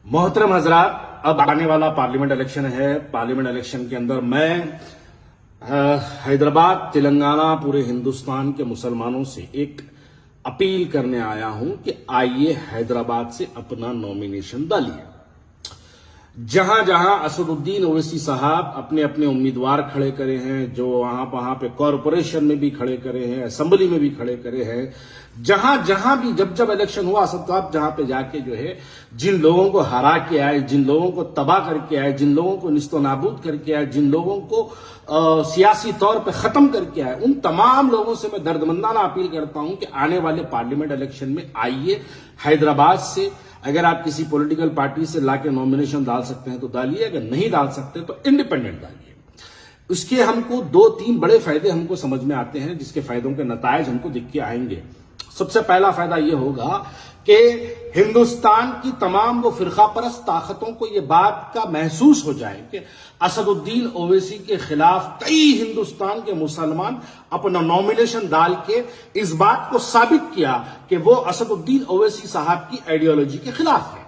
मोहतरम हजरात, अब आने वाला पार्लियामेंट इलेक्शन है। पार्लियामेंट इलेक्शन के अंदर मैं हैदराबाद, तेलंगाना, पूरे हिंदुस्तान के मुसलमानों से एक अपील करने आया हूं कि आइए हैदराबाद से अपना नॉमिनेशन डालिए। जहां जहां असदुद्दीन ओवैसी साहब अपने अपने उम्मीदवार खड़े करे हैं, जो वहां पे कॉरपोरेशन में भी खड़े करे हैं, असेंबली में भी खड़े करे हैं, जहां जहां भी जब इलेक्शन हुआ, असद साहब जहां पे जाके जो है जिन लोगों को हरा के आए, जिन लोगों को तबाह करके आए, जिन लोगों को निस्तो नाबूद करके आए, जिन लोगों को सियासी तौर पे खत्म करके आए, उन तमाम लोगों से मैं दर्दमंदाना अपील करता हूं कि आने वाले पार्लियामेंट इलेक्शन में आइए हैदराबाद से। अगर आप किसी पॉलिटिकल पार्टी से लाके नॉमिनेशन डाल सकते हैं तो डालिए, अगर नहीं डाल सकते तो इंडिपेंडेंट डालिए। उसके हमको 2-3 बड़े फायदे हमको समझ में आते हैं, जिसके फायदों के नतायज हमको दिख के आएंगे। सबसे पहला फायदा यह होगा कि हिंदुस्तान की तमाम वो फिरका परस्त ताकतों को यह बात का महसूस हो जाए कि असदुद्दीन ओवैसी के खिलाफ कई हिंदुस्तान के मुसलमान अपना नॉमिनेशन डाल के इस बात को साबित किया कि वो असदुद्दीन ओवैसी साहब की आइडियोलॉजी के खिलाफ है।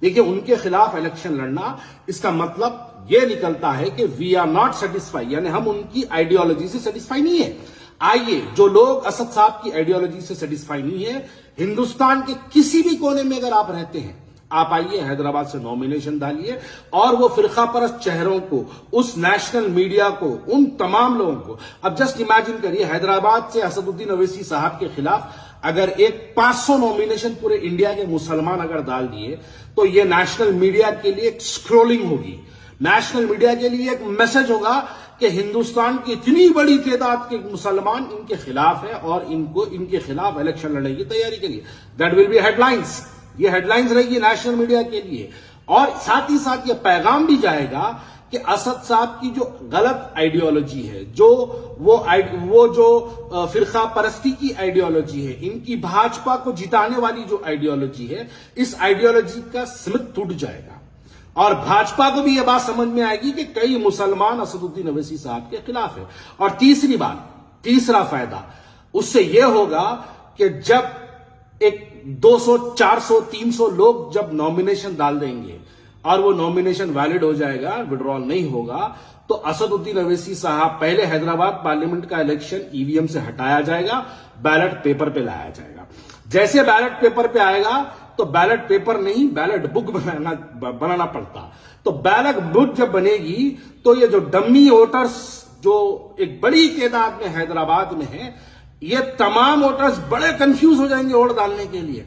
देखिए, उनके खिलाफ इलेक्शन लड़ना, इसका मतलब यह निकलता है कि वी आर नॉट सेटिस्फाई, यानी हम उनकी आइडियोलॉजी से सेटिस्फाई नहीं है। आइए, जो लोग असद साहब की आइडियोलॉजी से सेटिस्फाई नहीं है, हिंदुस्तान के किसी भी कोने में अगर आप रहते हैं, आप आइए हैदराबाद से नॉमिनेशन डालिए और वो फिरका परस्त चेहरों को, उस नेशनल मीडिया को, उन तमाम लोगों को, अब जस्ट इमेजिन करिए हैदराबाद से असदुद्दीन ओवैसी साहब के खिलाफ अगर एक 500 नॉमिनेशन पूरे इंडिया के मुसलमान अगर डाल दिए तो ये नेशनल मीडिया के लिए एक स्क्रोलिंग होगी, नेशनल मीडिया के लिए एक मैसेज होगा कि हिंदुस्तान की इतनी बड़ी तादाद के मुसलमान इनके खिलाफ है और इनको इनके खिलाफ इलेक्शन लड़ने की तैयारी करिए। दैट विल बी हेडलाइंस, ये हेडलाइंस रहेगी नेशनल मीडिया के लिए। और साथ ही साथ ये पैगाम भी जाएगा कि असद साहब की जो गलत आइडियोलॉजी है, वो जो फिरका परस्ती की आइडियोलॉजी है, इनकी भाजपा को जिताने वाली जो आइडियोलॉजी है, इस आइडियोलॉजी का स्मिथ टूट जाएगा और भाजपा को भी यह बात समझ में आएगी कि कई मुसलमान असदुद्दीन ओवैसी साहब के खिलाफ है। और तीसरा फायदा उससे यह होगा कि जब एक 200, 400, 300 लोग जब नॉमिनेशन डाल देंगे और वो नॉमिनेशन वैलिड हो जाएगा, विड्रॉल नहीं होगा, तो असदुद्दीन ओवैसी साहब पहले हैदराबाद पार्लियामेंट का इलेक्शन ईवीएम से हटाया जाएगा, बैलेट पेपर पे लाया जाएगा। जैसे बैलेट पेपर पे आएगा तो बैलेट पेपर नहीं, बैलेट बुक बनाना पड़ता। तो बैलेट बुक जब बनेगी तो ये जो डम्मी वोटर्स जो एक बड़ी तादाद में हैदराबाद में है, ये तमाम वोटर्स बड़े कंफ्यूज हो जाएंगे वोट डालने के लिए।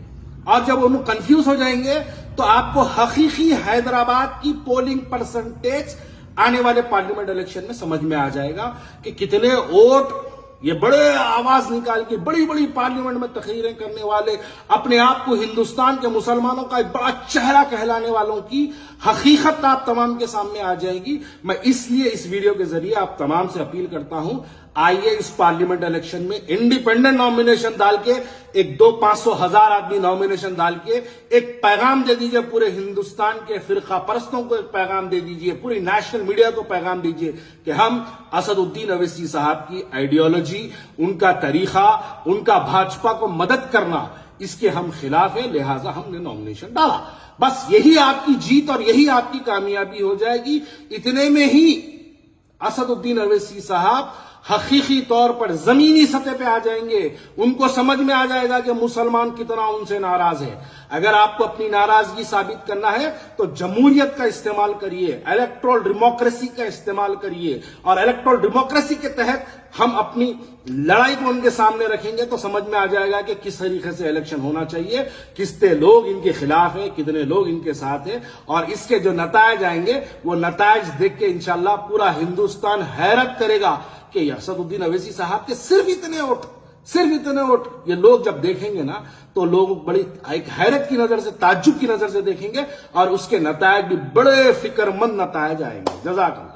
और जब वो कंफ्यूज हो जाएंगे तो आपको हकीकी हैदराबाद की पोलिंग परसेंटेज आने वाले पार्लियामेंट इलेक्शन में समझ में आ जाएगा कि कितने वोट ये बड़े आवाज निकाल के बड़ी बड़ी पार्लियामेंट में तकरीरें करने वाले, अपने आप को हिंदुस्तान के मुसलमानों का एक बड़ा चेहरा कहलाने वालों की हकीकत आप तमाम के सामने आ जाएगी। मैं इसलिए इस वीडियो के जरिए आप तमाम से अपील करता हूं, आइए इस पार्लियामेंट इलेक्शन में इंडिपेंडेंट नॉमिनेशन डाल के, एक 200, 500, 1000 आदमी नॉमिनेशन डाल के एक पैगाम दे दीजिए पूरे हिंदुस्तान के फिरका परस्तों को, एक पैगाम दे दीजिए पूरी नेशनल मीडिया को, पैगाम दीजिए कि हम असदुद्दीन ओवैसी साहब की आइडियोलॉजी, उनका तरीका, उनका भाजपा को मदद करना, इसके हम खिलाफ है, लिहाजा हमने नॉमिनेशन डाला। बस यही आपकी जीत और यही आपकी कामयाबी हो जाएगी। इतने में ही असदुद्दीन ओवैसी साहब हकीकी तौर पर जमीनी सतह पे आ जाएंगे, उनको समझ में आ जाएगा कि मुसलमान कितना उनसे नाराज है। अगर आपको अपनी नाराजगी साबित करना है तो जमहूरियत का इस्तेमाल करिए, इलेक्टोरल डेमोक्रेसी का इस्तेमाल करिए, और इलेक्टोरल डेमोक्रेसी के तहत हम अपनी लड़ाई को उनके सामने रखेंगे तो समझ में आ जाएगा कि किस तरीके से इलेक्शन होना चाहिए, कितने लोग इनके खिलाफ है, कितने लोग इनके साथ है, और इसके जो नतायज आएंगे वो नतायज देख के इंशाल्लाह पूरा हिंदुस्तान हैरत करेगा कि असदुद्दीन ओवैसी साहब के सिर्फ इतने वोट ये लोग जब देखेंगे ना तो लोग बड़ी एक हैरत की नजर से, ताज्जुब की नजर से देखेंगे और उसके नतायज भी बड़े फिक्रमंद नतायज आएंगे। जज़ाकल्लाह।